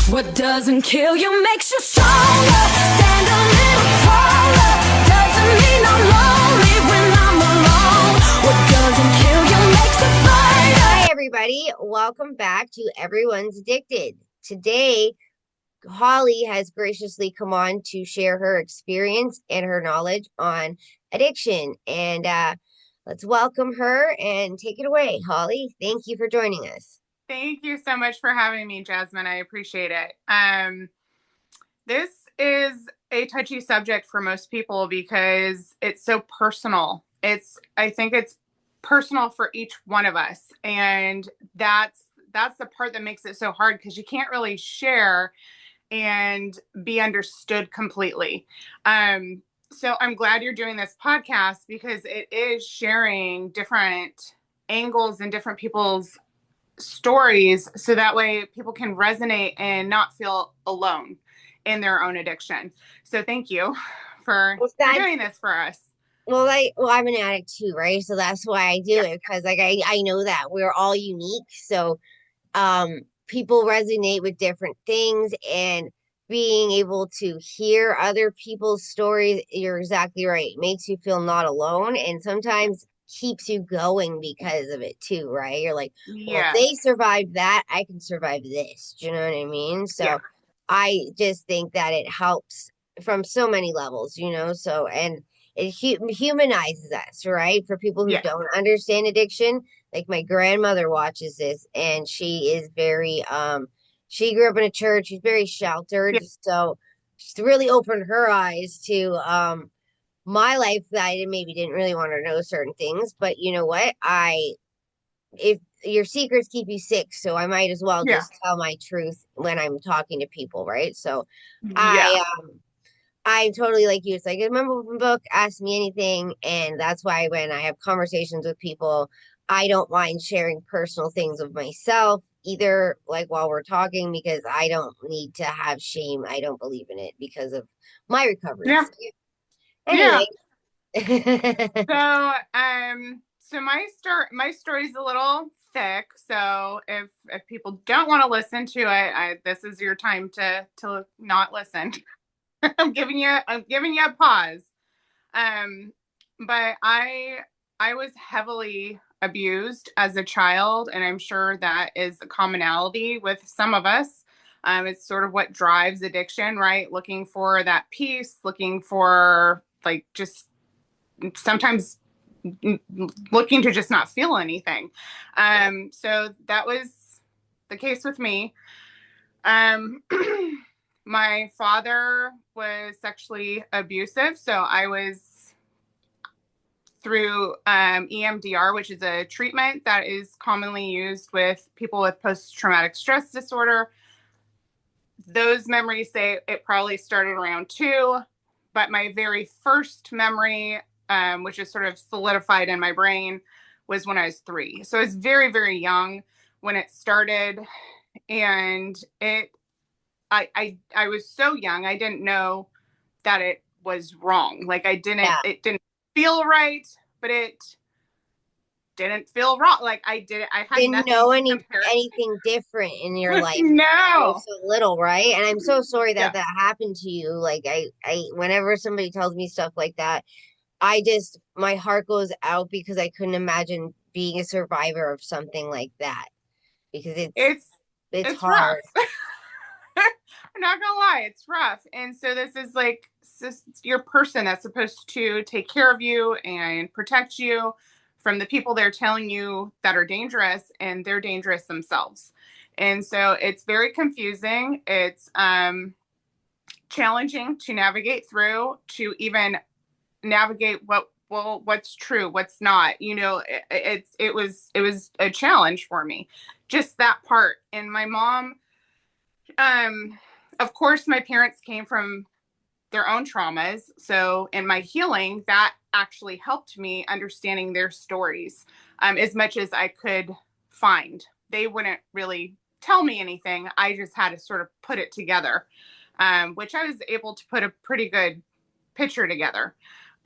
What doesn't kill you makes you stronger. Stand a little taller. Doesn't mean I'm lonely when I'm alone. What doesn't kill you makes a fighter. Hi, everybody. Welcome back to Everyone's Addicted. Today, Holly has graciously come on to share her experience and her knowledge on addiction. And let's welcome her and take it away. Holly, thank you for joining us. Thank you so much for having me, Jasmine. I appreciate it. This is a touchy subject for most people because it's so personal. I think it's personal for each one of us. And that's the part that makes it so hard because you can't really share and be understood completely. So I'm glad you're doing this podcast because it is sharing different angles and different people's stories so that way people can resonate and not feel alone in their own addiction. So thank you for doing this for us. Well, I'm an addict too, right? So that's why I do it, because I know that we're all unique. So people resonate with different things, and being able to hear other people's stories, you're exactly right. It makes you feel not alone, and sometimes keeps you going because of it too, right? You're like, well, if they survived that, I can survive this. Do you know what I mean? So I just think that it helps from so many levels, so, and it humanizes us, right? For people who don't understand addiction, like my grandmother watches this, and she is very she grew up in a church. She's very sheltered, so she's really opened her eyes to my life, that I maybe didn't really want to know certain things. But you know what, if your secrets keep you sick, so I might as well just tell my truth when I'm talking to people, right? So I'm totally like you. It's like, remember from book, ask me anything. And that's why when I have conversations with people, I don't mind sharing personal things of myself either, like while we're talking, because I don't need to have shame. I don't believe in it because of my recovery. Yeah. Anyway. So my story's a little thick. So if people don't want to listen to it, this is your time to not listen. I'm giving you a pause. But I was heavily abused as a child, and I'm sure that is a commonality with some of us. It's sort of what drives addiction, right? Looking for that peace, looking for like just sometimes looking to just not feel anything. So that was the case with me. My father was sexually abusive, so I was through EMDR, which is a treatment that is commonly used with people with post-traumatic stress disorder. Those memories say it probably started around 2, but my very first memory, which is sort of solidified in my brain, was when I was 3. So I was very, very young when it started, and I was so young, I didn't know that it was wrong. Like it didn't feel right, but it didn't feel wrong. Like I had didn't know anything different in your life. No. So little, right? And I'm so sorry that that happened to you. Like I whenever somebody tells me stuff like that, my heart goes out, because I couldn't imagine being a survivor of something like that, because it's hard. Rough. I'm not gonna lie, it's rough. And so this is like your person that's supposed to take care of you and protect you from the people they're telling you that are dangerous, and they're dangerous themselves. And so it's very confusing. It's challenging to navigate through, to even navigate what's true, what's not. It was a challenge for me, just that part. And my mom, of course, my parents came from their own traumas. So in my healing, that actually helped me understanding their stories as much as I could find. They wouldn't really tell me anything. I just had to sort of put it together, which I was able to put a pretty good picture together.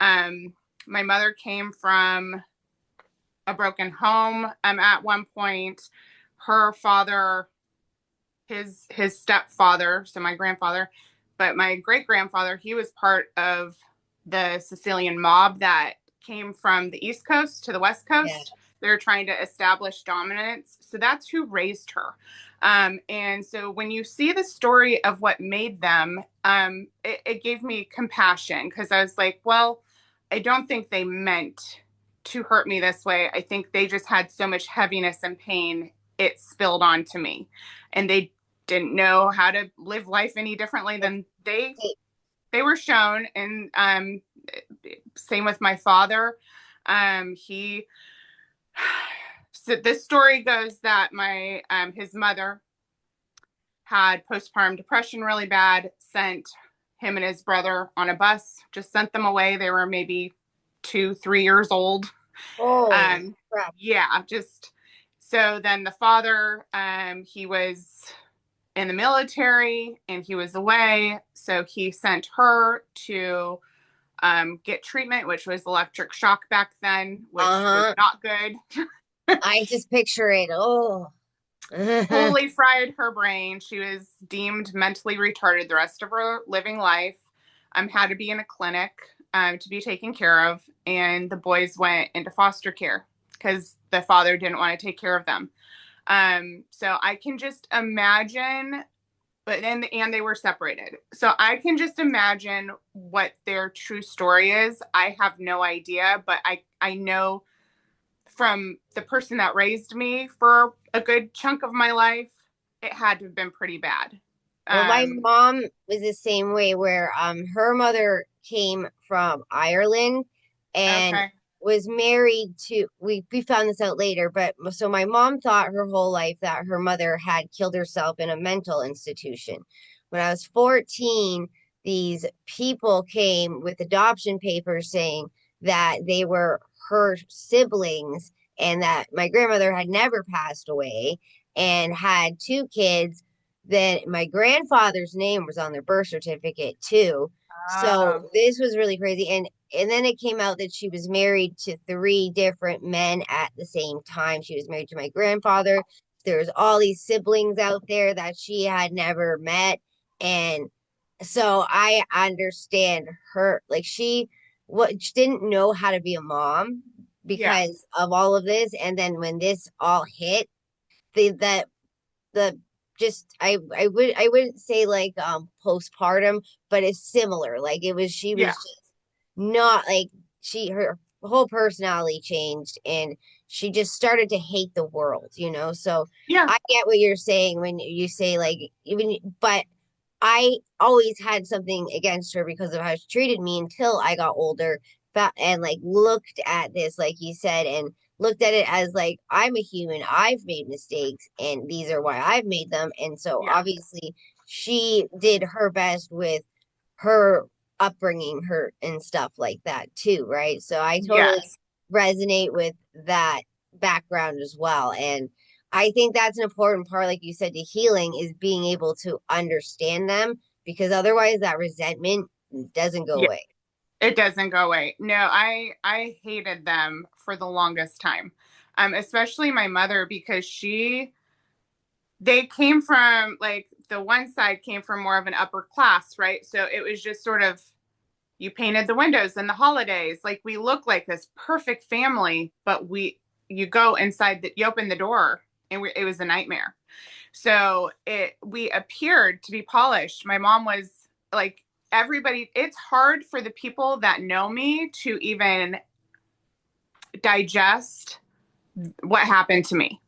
My mother came from a broken home. At one point, her father his stepfather, so my grandfather, but my great grandfather, he was part of the Sicilian mob that came from the East Coast to the West Yeah. Coast. They're trying to establish dominance. So that's who raised her. And so when you see the story of what made them, it gave me compassion because I was like, well, I don't think they meant to hurt me this way. I think they just had so much heaviness and pain, it spilled onto me. And they didn't know how to live life any differently than they were shown. And same with my father. He so this story goes that my his mother had postpartum depression really bad, sent him and his brother on a bus, just sent them away. They were maybe 2, 3 years old. Oh, Um, crap. yeah, just so then the father, he was in the military and he was away. So he sent her to get treatment, which was electric shock back then, which was Uh-huh. not good. I just picture it. Oh. Totally fried her brain. She was deemed mentally retarded the rest of her living life. Had to be in a clinic to be taken care of, and the boys went into foster care because the father didn't want to take care of them. So I can just imagine, but then and they were separated. So I can just imagine what their true story is. I have no idea, but I know from the person that raised me for a good chunk of my life, it had to have been pretty bad. Well, my Um, mom was the same way where her mother came from Ireland and okay. was married to we found this out later, but so my mom thought her whole life that her mother had killed herself in a mental institution. When I was 14, these people came with adoption papers saying that they were her siblings and that my grandmother had never passed away and had two kids. Then my grandfather's name was on their birth certificate too. So Oh, this was really crazy. And then it came out that she was married to three different men at the same time. She was married to my grandfather. There's all these siblings out there that she had never met. And so I understand her, like she didn't know how to be a mom yeah, because of all of this. And then when this all hit, that the just I wouldn't say like postpartum, but it's similar. Like it was she yeah, was just not like her whole personality changed and she just started to hate the world, you know. So yeah, I get what you're saying when you say like even but I always had something against her because of how she treated me until I got older and like looked at this, like you said, and looked at it as like I'm a human, I've made mistakes, and these are why I've made them. And so yeah, obviously she did her best with her upbringing, her and stuff like that too, right? So I totally yes, resonate with that background as well. And I think that's an important part, like you said, to healing is being able to understand them because otherwise that resentment doesn't go yeah. away. It doesn't go away. No, I hated them for the longest time, especially my mother because they came from like the one side came from more of an upper class, right? So it was just sort of you painted the windows in the holidays. Like we look like this perfect family, but you go inside you open the door and it was a nightmare. So we appeared to be polished. My mom was like everybody. It's hard for the people that know me to even digest what happened to me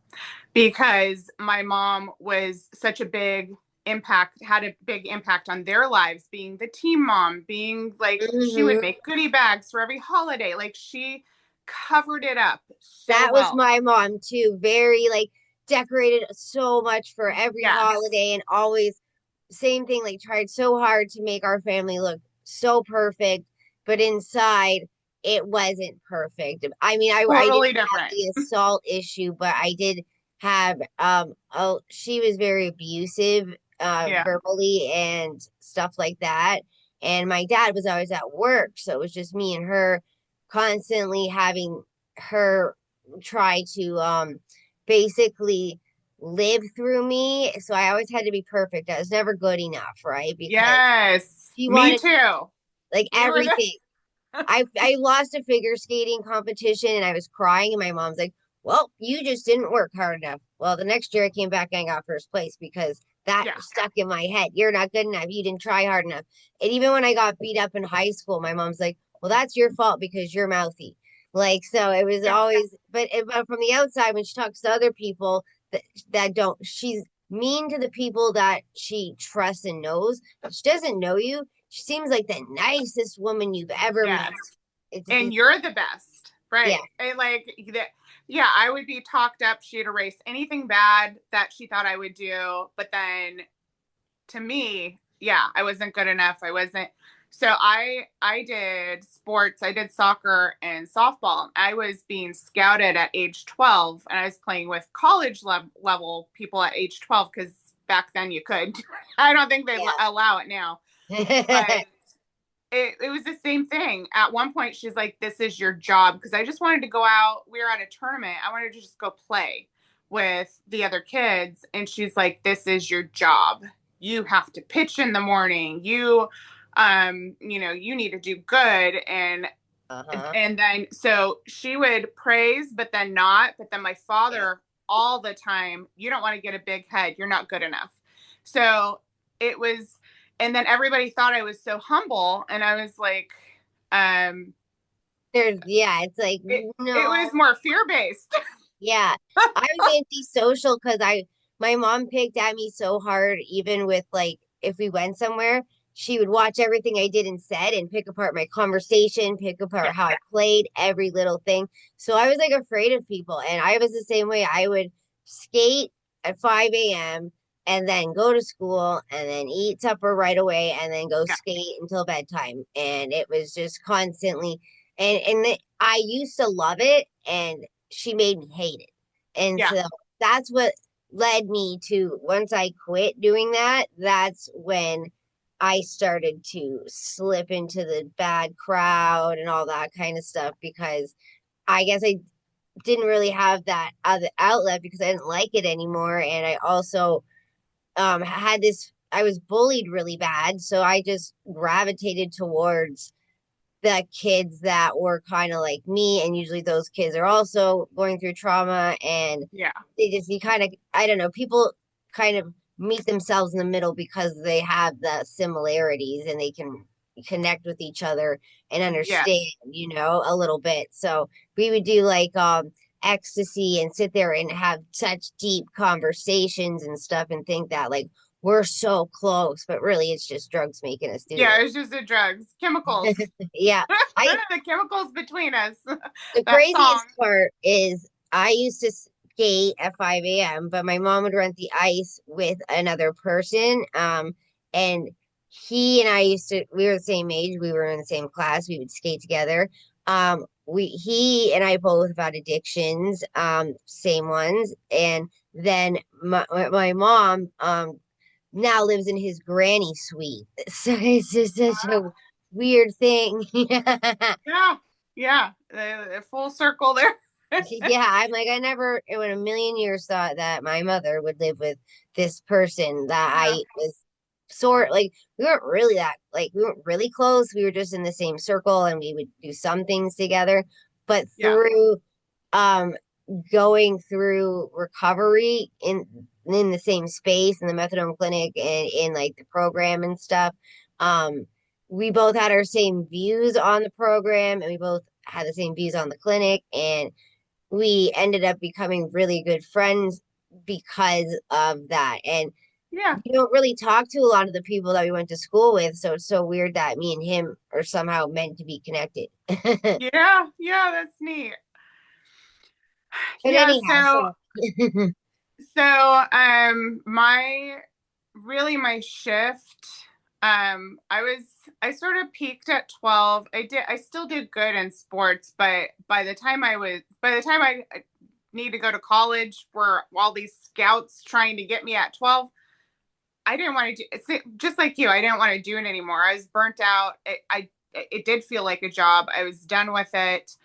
because my mom was such a big impact, had a big impact on their lives, being the team mom, being like, she would Hmm. make goodie bags for every holiday. Like she covered it up so That was well. my mom too. Very like decorated so much for every Yes. holiday and always same thing, like tried so hard to make our family look so perfect, but inside it wasn't perfect. I mean, I didn't Totally have different. the assault issue, but I did have oh she was very abusive Yeah. verbally and stuff like that. And my dad was always at work, so it was just me and her constantly having her try to basically live through me. So I always had to be perfect. I was never good enough, right? Because Yes, she me wanted too. like We were the everything. I lost a figure skating competition and I was crying and my mom's like, "Well, you just didn't work hard enough." Well, the next year I came back and I got first place because that yeah, stuck in my head. You're not good enough. You didn't try hard enough. And even when I got beat up in high school, my mom's like, "Well, that's your fault because you're mouthy." Like so it was yeah, always but from the outside when she talks to other people that don't she's mean to the people that she trusts and knows. She doesn't know you. She seems like the nicest woman you've ever met. yes. It's And you're the best, yeah, right? And like that, yeah, I would be talked up. She'd erase anything bad that she thought I would do, but then to me, yeah, I wasn't good enough. I wasn't. So I did sports. I did soccer and softball. I was being scouted at age 12, and I was playing with college level people at age 12 because back then you could. I don't think they allow it now, but yeah. it was the same thing. At one point, she's like, "This is your job," because I just wanted to go out. We were at a tournament. I wanted to just go play with the other kids, and she's like, "This is your job. You have to pitch in the morning. You need to do good." Uh-huh. And then so she would praise, but then not. But then my Yeah. father all the time, "You don't want to get a big head. You're not good enough." So it was, and then everybody thought I was so humble, and I was like, um, It's like it was no. more fear based. Yeah. I was antisocial because my mom picked at me so hard, even with like if we went somewhere, she would watch everything I did and said and pick apart my conversation, pick Yeah, apart how I played, every little thing. So I was like afraid of people. And I was the same way. I would skate at 5 a.m. and then go to school and then eat supper right away and then go yeah, skate until bedtime. And it was just constantly and I used to love it and she made me hate it. And yeah, so that's what led me to once I quit doing that, that's when I started to slip into the bad crowd and all that kind of stuff because I guess I didn't really have that other outlet because I didn't like it anymore. And I also had this, I was bullied really bad. So I just gravitated towards the kids that were kind of like me, and usually those kids are also going through trauma, and yeah, you kind of I don't know, people kind of meet themselves in the middle because they have the similarities and they can connect with each other and understand, yes, a little bit. So we would do like ecstasy and sit there and have such deep conversations and stuff and think that like we're so close, but really it's just drugs making us do yeah. this. It was just the drugs, chemicals. Yeah. I The chemicals between us. The That song. craziest part is I used to skate at 5 a.m., but my mom would rent the ice with another person. And he and I we were the same age. We were in the same class. We would skate together. He and I both had addictions, same ones. And then my mom, now lives in his granny suite. So it's just such a weird thing. Yeah, yeah. Full circle there. Yeah, I'm like, I never in a million years thought that my mother would live with this person that Yeah, I was sort like we weren't really that like we weren't really close. We were just in the same circle and we would do some things together. But yeah, through um going through recovery in the same space in the methadone clinic and in like the program and stuff, um, we both had our same views on the program and we both had the same views on the clinic and we ended up becoming really good friends because of that. And yeah, we don't really talk to a lot of the people that we went to school with, so it's so weird that me and him are somehow meant to be connected. But yeah, yeah. That's neat. Yeah. anyhow, So, so my really my shift. I sort of peaked at 12. I still did good in sports, but by the time I need to go to college, were all these scouts trying to get me at 12. I didn't want to do it's just like you. I didn't want to do it anymore. I was burnt out. It did feel like a job. I was done with it.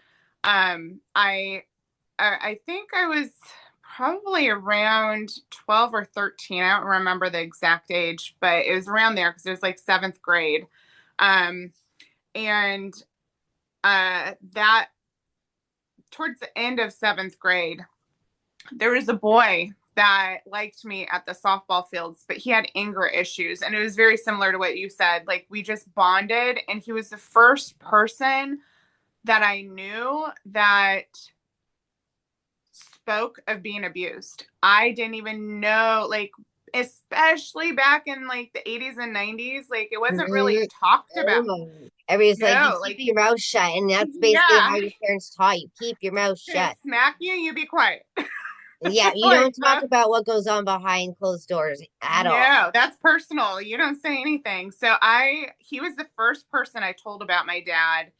I think I was probably around 12 or 13. I don't remember the exact age, but it was around there because it was like seventh grade. Um, and that towards the end of seventh grade, there was a boy that liked me at the softball fields, but he had anger issues. And it was very similar to what you said. Like we just bonded, and he was the first person that I knew that spoke of being abused. I didn't even know, like, especially back in like the 80s and 90s, like it wasn't really Mhm. talked Oh about. my. Everybody's like, you No, keep like, your mouth shut, and that's basically yeah, how your parents taught you. Keep your mouth gonna shut. smack you, you be quiet. Yeah, you Like don't talk that's about what goes on behind closed doors at all. no, that's personal. You don't say anything. So he was the first person I told about my dad,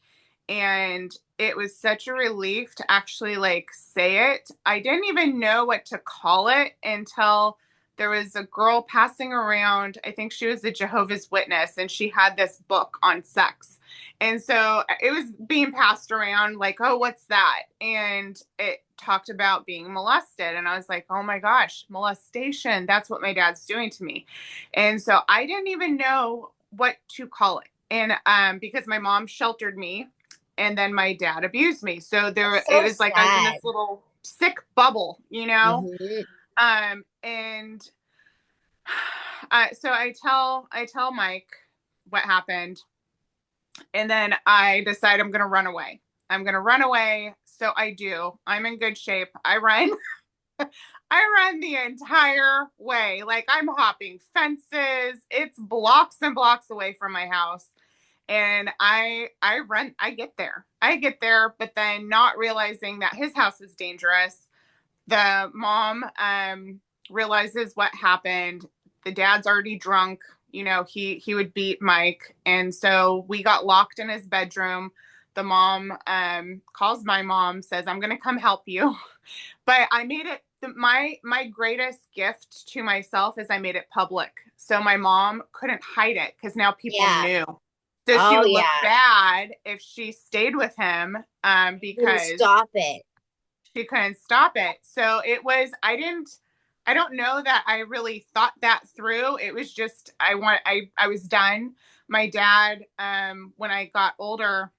and it was such a relief to actually like say it. I didn't even know what to call it until there was a girl passing around. I think she was a Jehovah's Witness, and she had this book on sex. And so it was being passed around like, oh, what's that? And it talked about being molested. And I was like, oh my gosh, molestation. That's what my dad's doing to me. And so I didn't even know what to call it. And because my mom sheltered me, and then my dad abused me. So That's it so was like I was in sad. this little sick bubble, you know? Hmm. And so I tell Mike what happened, and then I decide I'm going to run away. I'm going to run away. So I do. I'm in good shape. I run. I run the entire way. Like I'm hopping fences. It's blocks and blocks away from my house. And I run, I get there. I get there, but then not realizing that his house is dangerous. The mom realizes what happened. The dad's already drunk. You know, he would beat Mike. And so we got locked in his bedroom. The mom calls my mom, says, I'm gonna come help you. But I made it my greatest gift to myself is I made it public. So my mom couldn't hide it because now people Yeah. knew. So she Oh would look yeah. bad if she stayed with him Couldn't because stop it. she couldn't stop it. So it was I don't know that I really thought that through. It was just I was done. My dad when I got older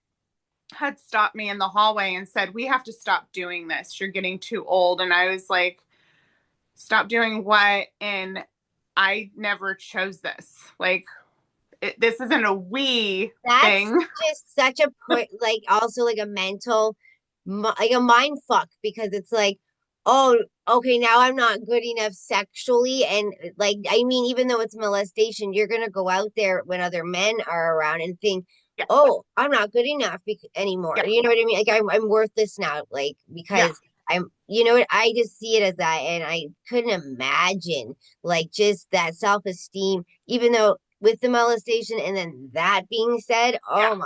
had stopped me in the hallway and said, "We have to stop doing this. You're getting too old." And I was like, "Stop doing what?" And I never chose this. Like this isn't a we That's thing. just such a put, like also like a mental, like a mind fuck because it's like, oh, okay, now I'm not good enough sexually, and like I mean, even though it's molestation, you're gonna go out there when other men are around and think, Yeah. oh, I'm not good enough anymore. Yeah. You know what I mean? Like I'm worthless now, like Yeah. because you know what? I just see it as that, and I couldn't imagine like just that self-esteem, even though with the molestation and then that being said, Yeah. oh my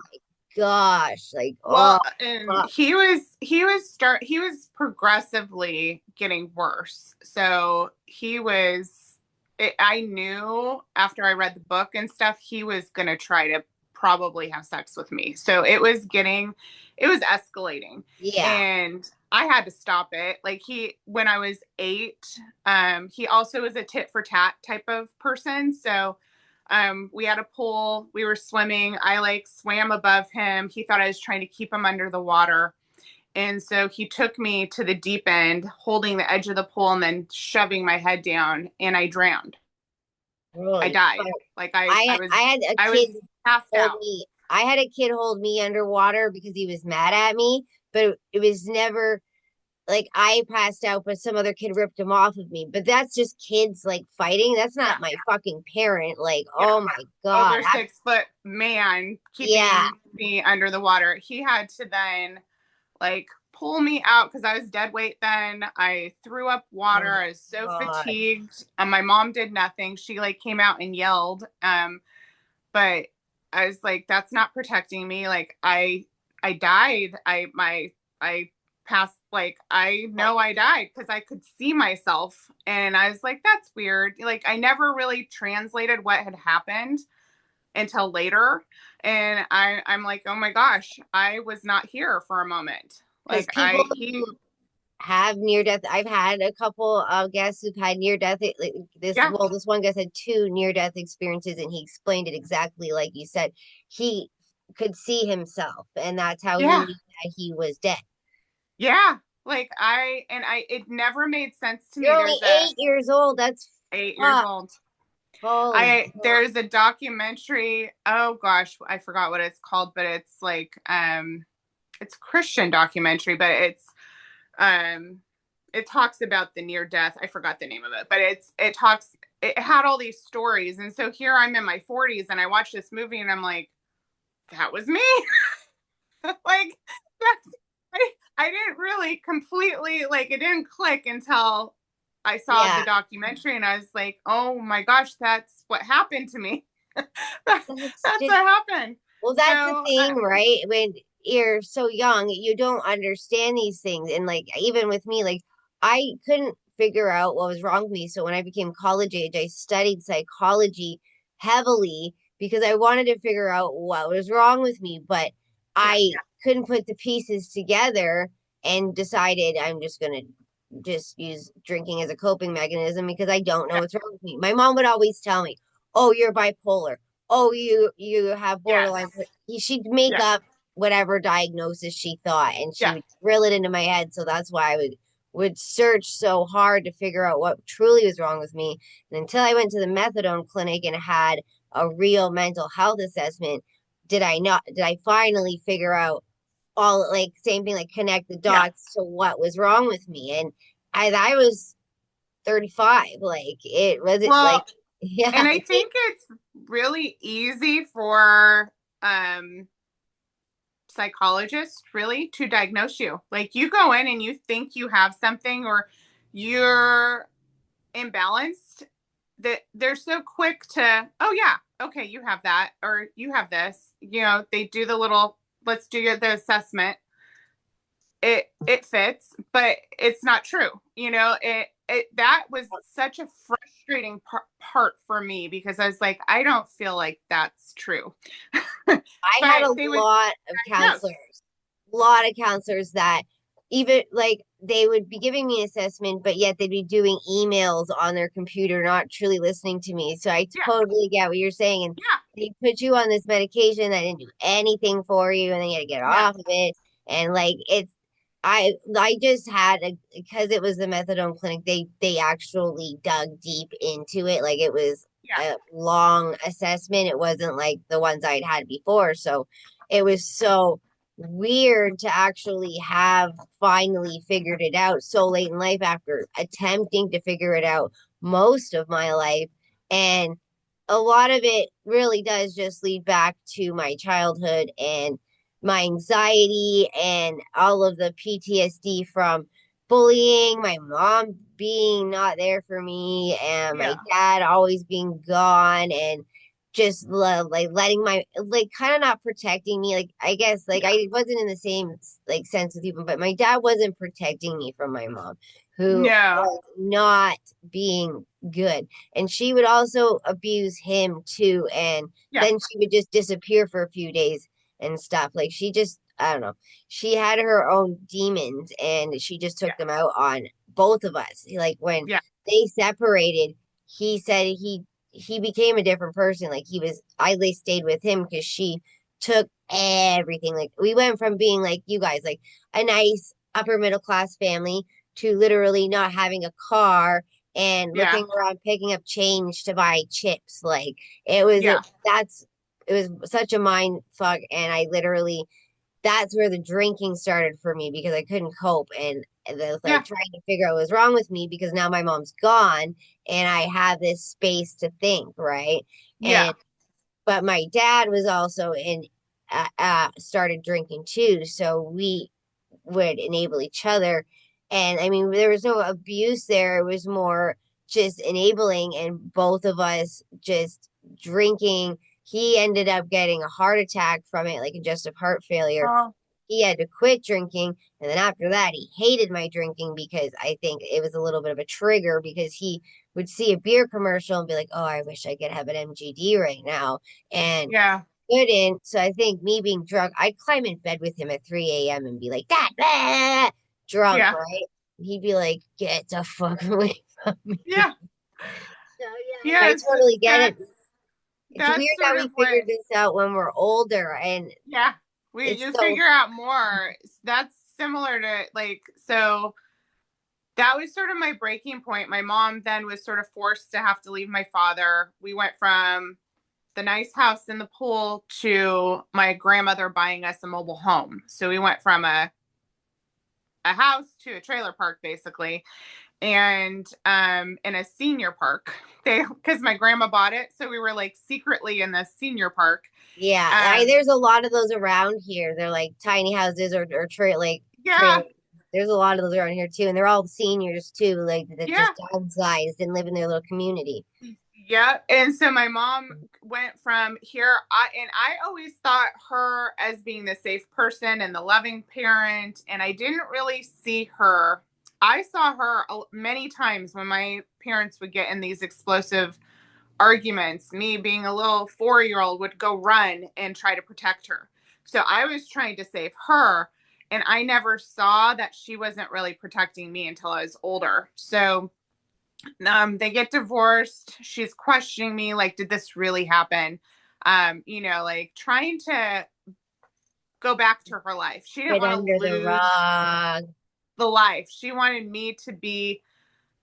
gosh, like Well, oh and fuck. he was progressively getting worse. So I knew after I read the book and stuff he was going to try to probably have sex with me. So it was escalating, Yeah. and I had to stop it. Like he when I was 8, he also was a tit for tat type of person. So we had a pool, we were swimming, I like swam above him, he thought I was trying to keep him under the water, and so he took me to the deep end holding the edge of the pool and then shoving my head down, and I drowned. I Really. died. Like I had a I kid was passed hold out. me. I had a kid hold me underwater because he was mad at me, but it was never like I passed out, but some other kid ripped him off of me. But that's just kids like fighting. That's Yeah. not my fucking parent. Like, Yeah. oh my God. Over 6 foot man Yeah. keeping me under the water. He had to then like pull me out because I was dead weight then. I threw up Oh water. my I was so God. fatigued. My mom did nothing. She like came out and yelled. But I was like, that's not protecting me. Like I died. I passed, like I know I died because I could see myself, and I was like, that's weird. Like I never really translated what had happened until later. And I'm like, oh my gosh, I was not here for a moment. Because Like people he have near death. I've had a couple of guests who've had near death. Like this, Yeah. well, this one guest had two near death experiences, and he explained it exactly like you said. He could see himself, and that's how he Yeah. knew that he was dead. Yeah. Like it never made sense to You're me. only There's a 8 years old. That's 8 years fuck. old. Holy fuck. There's a documentary. Oh gosh, I forgot what it's called, but it's like it's a Christian documentary, but um it talks about the near death. I forgot the name of it, but it had all these stories. And so here I'm in my 40s and I watch this movie and I'm like, that was me. Like that's I didn't really completely like it didn't click until I saw the Yeah. documentary and I was like, oh my gosh, that's what happened to me. that's That's what just, happened. well, that's the So thing, right? When you're so young, you don't understand these things. And like, even with me, like, I couldn't figure out what was wrong with me. So when I became college age, I studied psychology heavily because I wanted to figure out what was wrong with me. But yeah, I couldn't put the pieces together and decided I'm just going to just use drinking as a coping mechanism because I don't know yeah, what's wrong with me. My mom would always tell me, "Oh, you're bipolar. Oh, you have borderline." yes, She'd make yeah, up whatever diagnosis she thought, and she yeah, would drill it into my head. So that's why I would search so hard to figure out what truly was wrong with me. And until I went to the methadone clinic and had a real mental health assessment, did I finally figure out all, like, same thing, like connect the yeah. dots to what was wrong with me. And I was 35. Like it was it like Well, yeah, and I think it's really easy for um psychologists really to diagnose you. Like you go in and you think you have something or you're imbalanced that they're so quick to, oh yeah, okay, you have that or you have this. They do the little let's do the assessment. It fits, but it's not true. It that was such a frustrating part for me because I was like, I don't feel like that's true. I had But a they would lot of diagnose. counselors that even like they would be giving me assessment, but yet they'd be doing emails on their computer, not truly listening to me. So I Yeah, totally get what you're saying. And yeah, they put you on this medication that didn't do anything for you, and then you had to get no, off of it. And like I just had because it was the methadone clinic, they actually dug deep into it. Like it was yeah, a long assessment. It wasn't like the ones I'd had before. So it was so weird to actually have finally figured it out so late in life after attempting to figure it out most of my life. And a lot of it really does just lead back to my childhood and my anxiety and all of the PTSD from bullying, my mom being not there for me, and my yeah, dad always being gone, and just like letting my like kind of not protecting me. Like I guess like yeah. I wasn't in the same like sense with you, but my dad wasn't protecting me from my mom, who No, was not being good, and she would also abuse him too, and yeah, then she would just disappear for a few days and stuff. Like she just, I don't know. She had her own demons and she just yeah, took them out on both of us. Like when yeah, they separated, he said he became a different person. Like he was, I they stayed with him because she took everything. Like we went from being like you guys, like a nice upper middle class family to literally not having a car and yeah, looking around picking up change to buy chips. Like it was yeah, that's it was such a mind fuck, and I literally that's where the drinking started for me because I couldn't cope, and I was like yeah, trying to figure out what was wrong with me because now my mom's gone and I have this space to think, right? yeah, And but my dad was also in started drinking too, so we would enable each other. And I mean, there was no abuse there. It was more just enabling, and both of us just drinking. He ended up getting a heart attack from it, like congestive heart failure. oh, He had to quit drinking. And then after that, he hated my drinking because I think it was a little bit of a trigger because he would see a beer commercial and be like, oh, I wish I could have an MGD right now. And yeah, couldn't. So I think me being drunk, I'd climb in bed with him at 3 a.m. and be like, that, blah, drunk, yeah, right? he'd be like, "Get the fuck away from me." Yeah. So yeah, I Yes, totally get it. It's that's weird that sort we of what, figured this out when we're older, and yeah, we it's you so figure out more. That's similar to like, so that was sort of my breaking point. My mom then was sort of forced to have to leave my father. We went from the nice house in the pool to my grandmother buying us a mobile home. So we went from a house to a trailer park basically, and in a senior park. They because my grandma bought it, so we were like secretly in the senior park. yeah. Um There's a lot of those around here. They're like tiny houses or trailer. yeah, There's a lot of those around here too, and they're all seniors too, like that just yeah. downsized and live in their little community. Yeah. And so my mom went from here. I always thought her as being the safe person and the loving parent. And I didn't really see her. I saw her many times when my parents would get in these explosive arguments. Me being a little 4-year old would go run and try to protect her. So I was trying to save her. And I never saw that she wasn't really protecting me until I was older. So they get divorced. She's questioning me, like, did this really happen? Like trying to go back to her life. She didn't Get want to under the lose rug. the life. She wanted me to be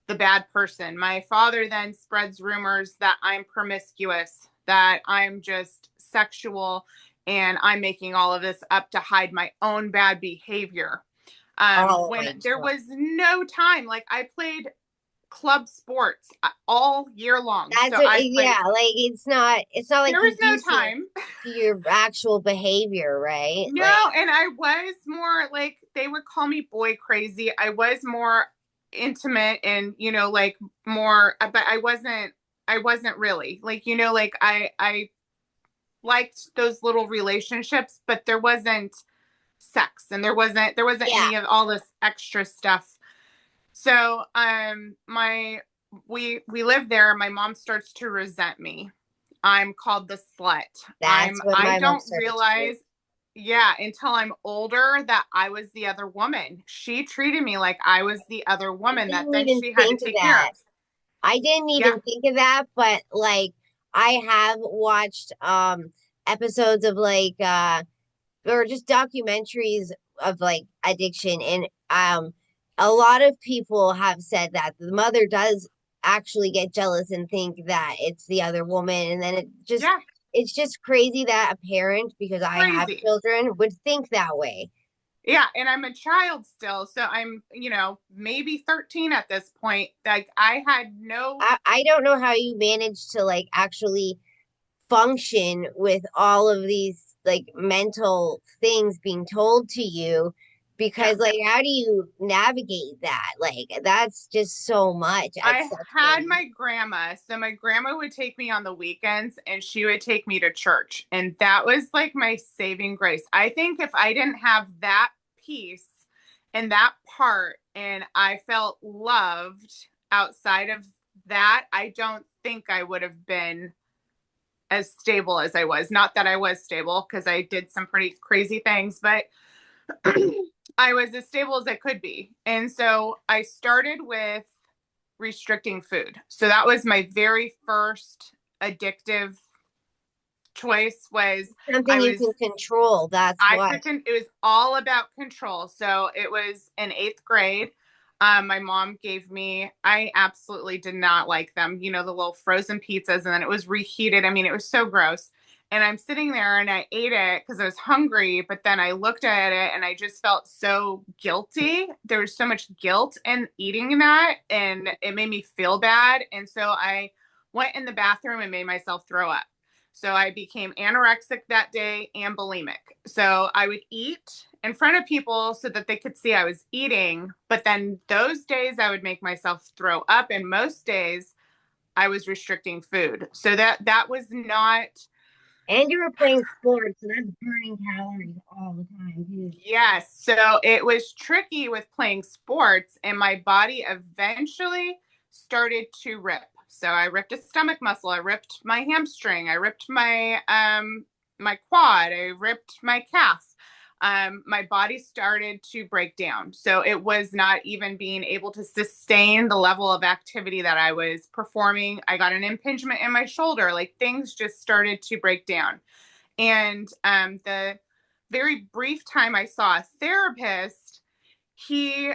the bad person. My father then spreads rumors that I'm promiscuous, that I'm just sexual, and I'm making all of this up to hide my own bad behavior. Oh When my there God. was no time, like I played club sports all year long. That's So what, I played, yeah, like it's not like there was no conducive time. to your actual behavior, right? Like, No, and I was more like, they would call me boy crazy. I was more intimate and, like more, but I wasn't really like, like I liked those little relationships, but there wasn't sex and there wasn't yeah. any of all this extra stuff. So my we live there. My mom starts to resent me. I'm called the slut. That's what I my mom don't started to do. realize, yeah, until I'm older that I was the other woman. She treated me like I was the other I woman that didn't then even she had to think of take care of. that. I didn't Yeah. even think of that, but like I have watched episodes of like or just documentaries of like addiction, and a lot of people have said that the mother does actually get jealous and think that it's the other woman, and then Yeah. it's just crazy that a parent, because I have Crazy. children, would think that way. Yeah, and I'm a child still, so I'm, maybe 13 at this point. Like I had no. I don't know how you manage to like actually function with all of these like mental things being told to you, Yeah. because like how do you navigate that? Like that's just so much at I such had a my grandma. So my grandma would take me on the weekends and she would take me to church. And that was like my saving grace. I think if I didn't have that piece and that part and I felt loved outside of that, I don't think I would have been as stable as I was. Not that I was stable because I did some pretty crazy things, but I was as stable as I could be. And so I started with restricting food. So that was my very first addictive choice was something I you was can control. That's I what. could it was all about control. So it was in 8th grade. My mom gave me, I absolutely did not like them, the little frozen pizzas, and then it was reheated. I mean, it was so gross. And I'm sitting there and I ate it because I was hungry, but then I looked at it and I just felt so guilty. There was so much guilt in eating that, and it made me feel bad. And so I went in the bathroom and made myself throw up. So I became anorexic that day and bulimic. So I would eat in front of people so that they could see I was eating. But then those days I would make myself throw up. And most days I was restricting food. So that was not. And you were playing sports, so that's burning calories all the time too. Yes. So it was tricky with playing sports, and my body eventually started to rip. So I ripped a stomach muscle, I ripped my hamstring, I ripped my quad, I ripped my calf. my body started to break down. So it was not even being able to sustain the level of activity that I was performing. I got an impingement in my shoulder. Like things just started to break down. And the very brief time I saw a therapist, he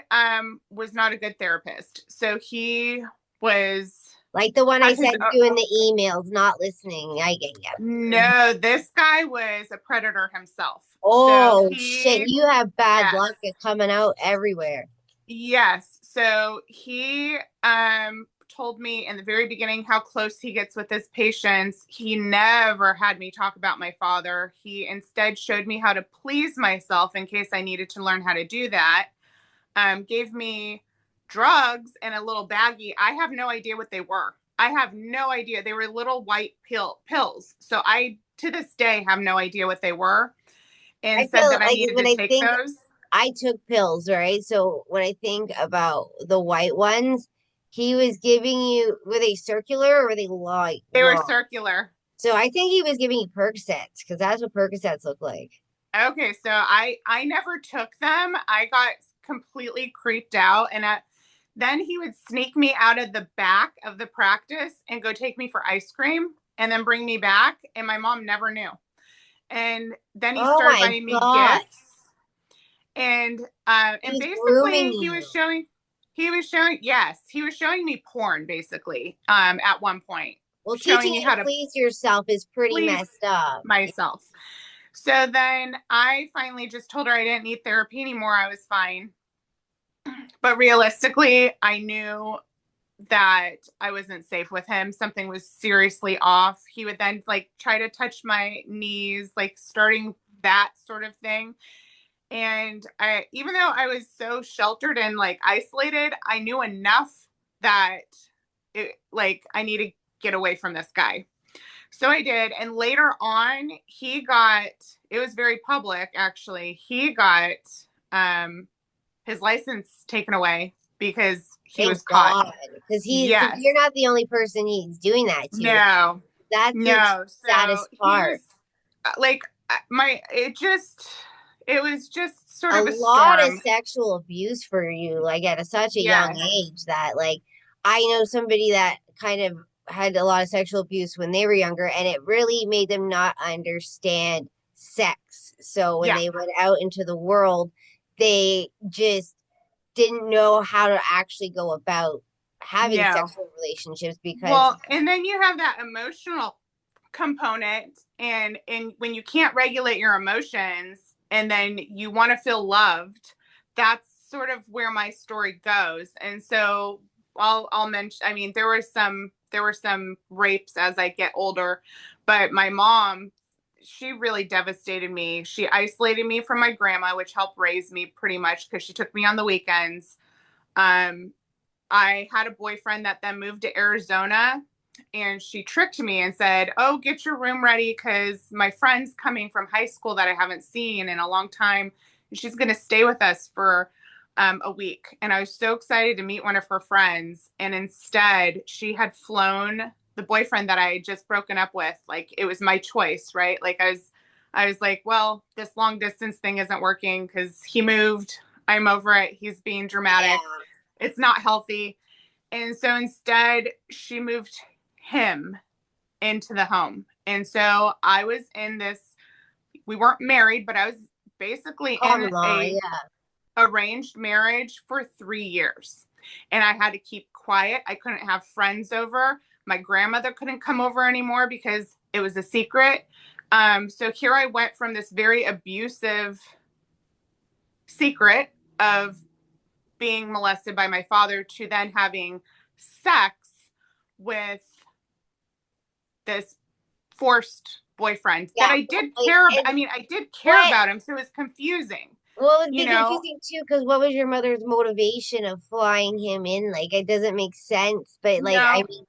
was not a good therapist. So he was Like the one I had his sent you in the emails, not listening. I get you. no, this guy was a predator himself. So Oh shit, he, you have bad yes, luck at coming out everywhere. yes. So he told me in the very beginning how close he gets with his patients. He never had me talk about my father. He instead showed me how to please myself in case I needed to learn how to do that. Gave me drugs in a little baggie. I have no idea what they were. I have no idea. They were little white pills. So I, to this day, have no idea what they were, I and said feel that I like needed when to I take think those. I took pills, right? So when I think about the white ones, he was giving you, were they circular or were they light They were long? circular. So I think he was giving you Percocets because that's what Percocets look like. Okay, so I never took them. I got completely creeped out, and then he would sneak me out of the back of the practice and go take me for ice cream, and then bring me back, and my mom never knew. And then he Oh started my buying me God. gifts, and He was grooming basically you. yes, he was showing me porn basically at one point, Well, showing teaching me you how to to please yourself is pretty please messed up. myself. So then I finally just told her I didn't need therapy anymore. I was fine. But realistically, I knew that I wasn't safe with him. Something was seriously off. He would then like try to touch my knees, like starting that sort of thing. And even though I was so sheltered and like isolated, I knew enough that I need to get away from this guy. So I did. And later on, it was very public actually. He got his license taken away because he Thank was caught. God. Because Yes. you're not the only person he's doing that to. No. That's the No. So saddest he part. was like it was just sort A of a lot of storm. sexual abuse for you, like at such a young Yes. age that like I know somebody that kind of had a lot of sexual abuse when they were younger and it really made them not understand sex. So when Yeah. they went out into the world, they just didn't know how to actually go about having No. sexual relationships because Well, and then you have that emotional component, and when you can't regulate your emotions and then you want to feel loved, that's sort of where my story goes. And so I'll mention, I mean, there were some rapes as I get older, but my mom, she really devastated me. She isolated me from my grandma, which helped raise me pretty much because she took me on the weekends. um I had a boyfriend that then moved to Arizona, and she tricked me and said, "Oh, get your room ready because my friend's coming from high school that I haven't seen in a long time. And she's going to stay with us for a week." And I was so excited to meet one of her friends. And instead, she had flown the boyfriend that I had just broken up with. Like it was my choice, right? Like I was like, well, this long distance thing isn't working because he moved. I'm over it. He's being dramatic. yeah. It's not healthy. And so instead, she moved him into the home. And so I was in this, we weren't married, but I was basically in Come on, a yeah. arranged marriage for 3 years. And I had to keep quiet. I couldn't have friends over. My grandmother couldn't come over anymore because it was a secret. So here I went from this very abusive secret of being molested by my father to then having sex with this forced boyfriend that Yeah. I did Like, care about. and I mean, I did care what about him, so it was confusing, well, it'd you be know? confusing too, because what was your mother's motivation of flying him in? Like, it doesn't make sense. But like, I No. mean,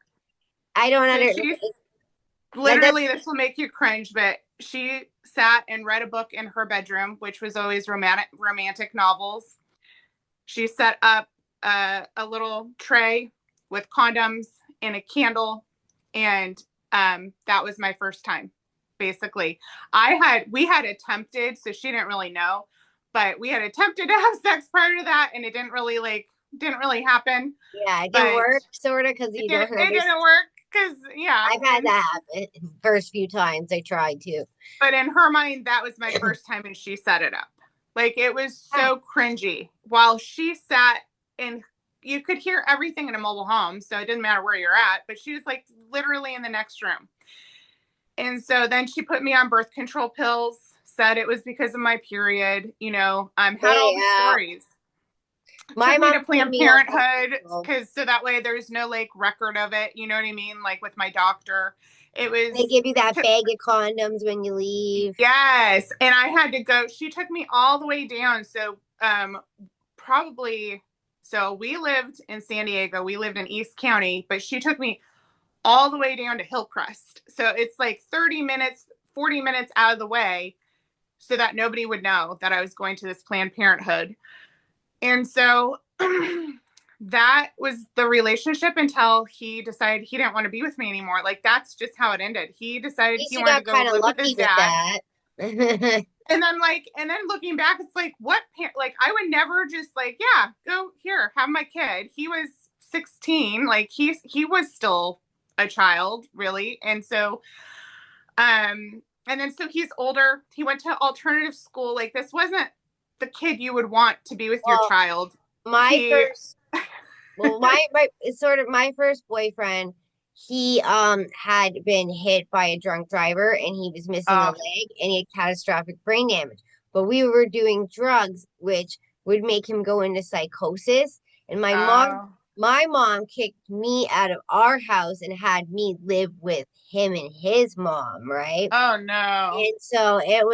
I don't So under she's that. That's literally, this will make you cringe, but she sat and read a book in her bedroom, which was always romantic novels. She set up a little tray with condoms and a candle, and that was my first time. basically. We had attempted, so she didn't really know, but we had attempted to have sex prior to that, and it didn't really happen. Yeah, it didn't But work, sort of, because you don't it understand. didn't work because yeah, I've had that happen first few times I tried to. but in her mind, that was my first time, and she set it up. Like, it was so cringy. While she sat and you could hear everything in a mobile home, so it didn't matter where you're at, but she was like literally in the next room. And so then she put me on birth control pills, said it was because of my period, had all the Yeah, stories. my Took me mom to put Planned me on birth Parenthood control. because so that way there's no like record of it, you know what I mean? Like with my doctor. It They was give you that bag of condoms when you leave. yes. And I had to go, she took me all the way down. So probably so we lived in San Diego, we lived in East County, but she took me all the way down to Hillcrest. So it's like 30 minutes, 40 minutes out of the way so that nobody would know that I was going to this Planned Parenthood. And so that was the relationship until he decided he didn't want to be with me anymore. Like, that's just how it ended. He At decided least he you wanted to got go kind of live with his lucky with dad. that. And then looking back, it's like, like, I would never just like, yeah, go here, have my kid. He was 16. Like, he was still a child, really. And so, and then so he's older. He went to alternative school. Like, this wasn't the kid you would want to be with your Well, child. my He, first, well, my it's sort of my first boyfriend. He had been hit by a drunk driver and he was missing a uh, leg and he had catastrophic brain damage. But we were doing drugs, which would make him go into psychosis. And uh, my mom kicked me out of our house and had me live with him and his mom, right? oh no. And so it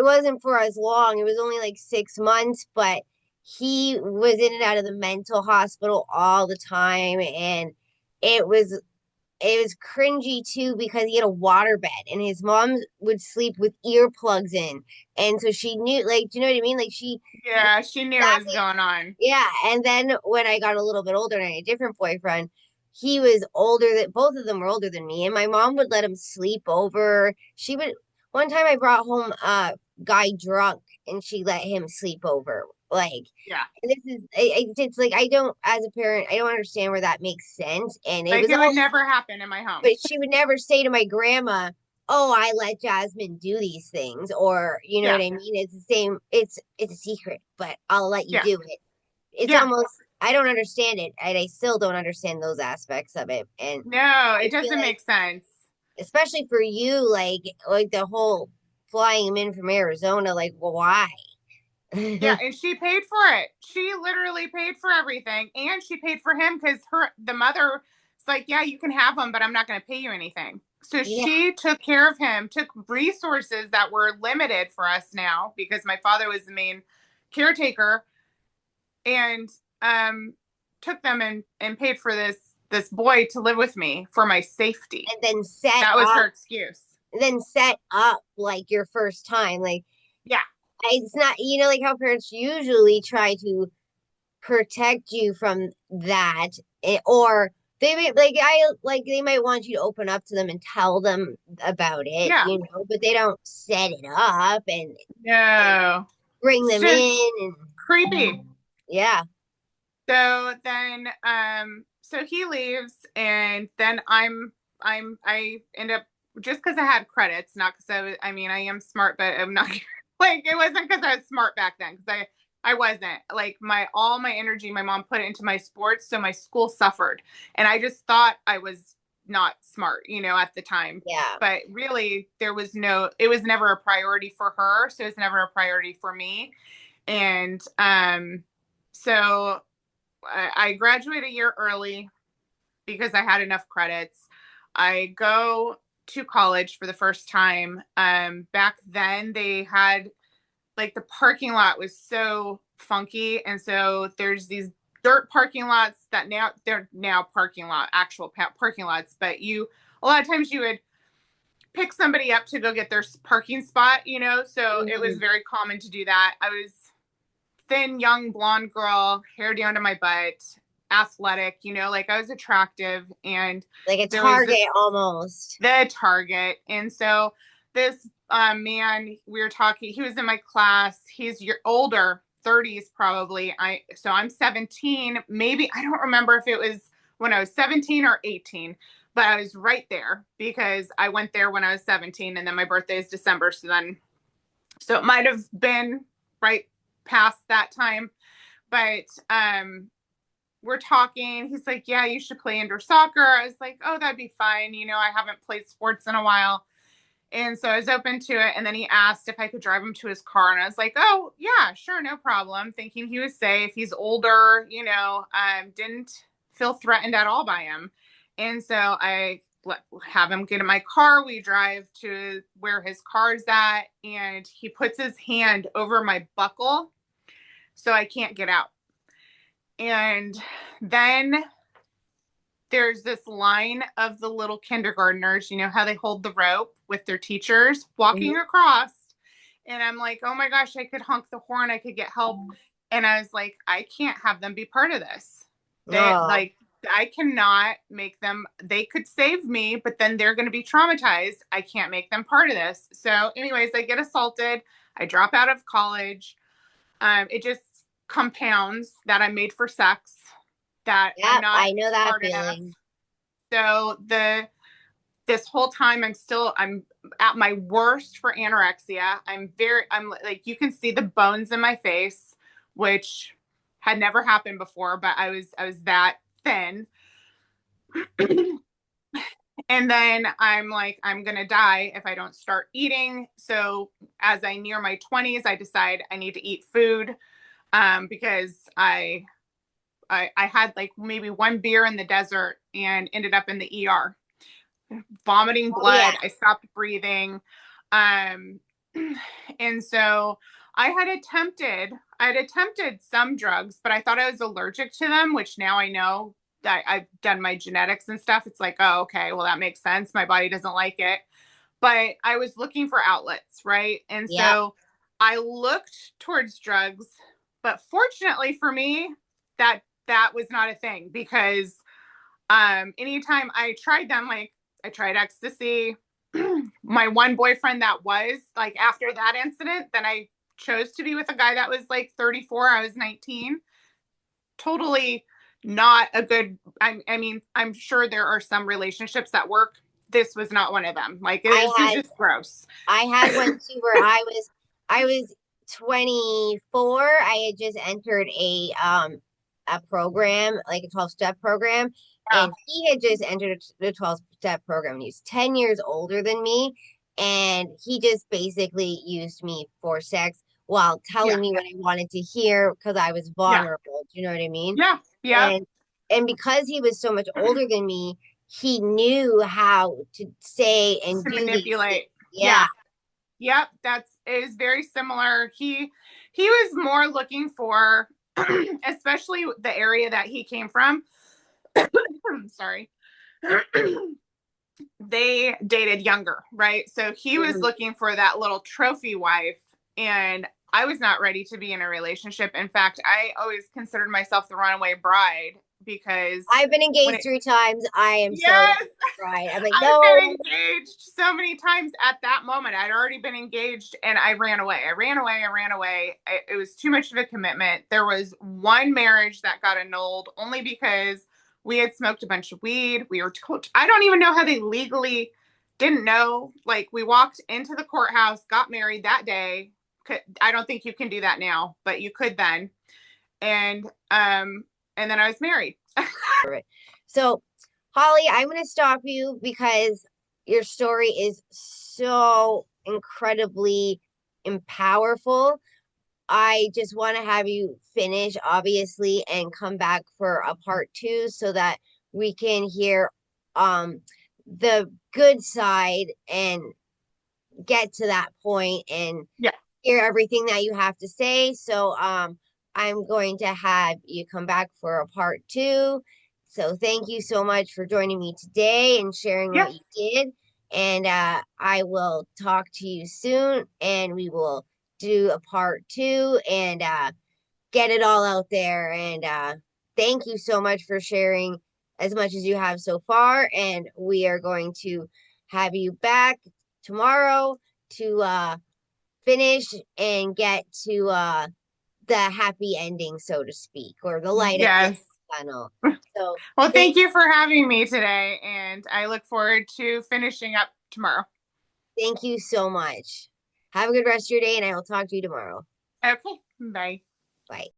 wasn't for as long. It was only like 6 months, but he was in and out of the mental hospital all the time, and it was it was cringy too because he had a water bed and his mom would sleep with earplugs in, and so she knew, like, do you know what I mean? Like she Yeah, she knew what was exactly, going on. yeah. And then when I got a little bit older and I had a different boyfriend, he was older than both of them were older than me, and my mom would let him sleep over. She would one time I brought home a guy drunk and she let him sleep over. Like, Yeah. this is it's like I don't, as a parent, I don't understand where that makes sense. And it Like, was it would all, never happen in my home. but she would never say to my grandma, "Oh, I let Jasmine do these things," or you know what Yeah. I mean? It's the same. It's a secret, but I'll let you Yeah. do it. It's Yeah. almost, I don't understand it, and I still don't understand those aspects of it. And No, I it feel doesn't like, make sense. especially for you, like the whole flying him in from Arizona, like, well, why? Yeah, and she paid for it. She literally paid for everything, and she paid for him because the mother is like, yeah, you can have him, but I'm not going to pay you anything. So Yeah. she took care of him, took resources that were limited for us now because my father was the main caretaker, and took them and paid for this boy to live with me for my safety. And then set That was up, her excuse. like your first time. Like, Yeah. it's not, like how parents usually try to protect you from that, or they may, they might want you to open up to them and tell them about it, Yeah. but they don't set it up and No. bring It's them just in, and creepy. yeah. So then so he leaves, and then I end up, just because I had credits, not because I mean, I am smart, but I'm not like, it wasn't because I was smart back then, because I wasn't. Like, all my energy my mom put it into my sports, so my school suffered, and I just thought I was not smart, at the time. Yeah. But really, it was never a priority for her, so it's never a priority for me. And so I graduated a year early because I had enough credits. I go to college for the first time. Back then, they had, like, the parking lot was so funky, and so there's these dirt parking lots that they're now actual parking lots. But a lot of times you would pick somebody up to go get their parking spot. So it was Mhm. very common to do that. I was thin, young, blonde girl, hair down to my butt. athletic, like I was attractive, and Like a there was target this almost. the target. And so this man, we were talking, he was in my class. He's your older, 30s probably. I'm 17, maybe. I don't remember if it was when I was 17 or 18, but I was right there because I went there when I was 17, and then my birthday is December. So it might have been right past that time. But we're talking. He's like, yeah, you should play indoor soccer. I was like, oh, that'd be fine. I haven't played sports in a while. And so I was open to it. And then he asked if I could drive him to his car. And I was like, oh, yeah, sure, no problem. Thinking he was safe. He's older, didn't feel threatened at all by him. And so I have him get in my car. We drive to where his car's at. And he puts his hand over my buckle so I can't get out. And then there's this line of the little kindergartners, how they hold the rope with their teachers walking across. And I'm like, oh my gosh, I could honk the horn. I could get help. And I was like, I can't have them be part of this. I cannot make them, they could save me, but then they're going to be traumatized. I can't make them part of this. So anyways, I get assaulted. I drop out of college. It just compounds that I'm made for sex, that I'm not I know that smart feeling. enough. So this whole time I'm at my worst for anorexia. I'm like, you can see the bones in my face, which had never happened before, but I was that thin. And then I'm like, I'm going to die if I don't start eating. So as I near my 20s, I decide I need to eat food, because I had like maybe one beer in the desert and ended up in the ER, vomiting blood. I stopped breathing. And so I had attempted some drugs, but I thought I was allergic to them, which now I know that I've done my genetics and stuff. It's like, oh, okay, well, that makes sense. My body doesn't like it. But I was looking for outlets, right? And so I looked towards drugs, but fortunately for me, that was not a thing, because anytime I tried them, like I tried ecstasy. My one boyfriend that was like, after that incident, then I chose to be with a guy that was like 34. I was 19. Totally not a good, I mean, I'm sure there are some relationships that work. This was not one of them. Like, this is just gross. I had one too where I was 24. I had just entered a program, like a 12-step program, and he had just entered the 12-step program. He was 10 years older than me, and he just basically used me for sex while telling me what I wanted to hear because I was vulnerable. Do you know what I mean? Yeah. And because he was so much older than me, he knew how to say and To do these things. manipulate. Yeah. Yep, is very similar. He was more looking for, especially the area that he came from. Sorry. They dated younger, right? So he was looking for that little trophy wife, and I was not ready to be in a relationship. In fact, I always considered myself the runaway bride, because I've been engaged 3 times. I am so right. I'm like, I've no. been engaged so many times. At that moment, I'd already been engaged, and I ran away. It was too much of a commitment. There was one marriage that got annulled only because we had smoked a bunch of weed. We were told, I don't even know how they legally didn't know. Like, we walked into the courthouse, got married that day. I don't think you can do that now, but you could then. And then I was married. So, Holly, I'm going to stop you because your story is so incredibly powerful. I just want to have you finish, obviously, and come back for a part 2 so that we can hear the good side and get to that point and hear everything that you have to say. So I'm going to have you come back for a part 2. So thank you so much for joining me today and sharing what you did. And I will talk to you soon, and we will do a part 2 and get it all out there. And thank you so much for sharing as much as you have so far. And we are going to have you back tomorrow to finish and get to the happy ending, so to speak, or the light at the end Yes. of the tunnel. So Well, thank thank you for having me today, and I look forward to finishing up tomorrow. thank you so much. Have a good rest of your day, and I will talk to you tomorrow. Okay, bye. Bye.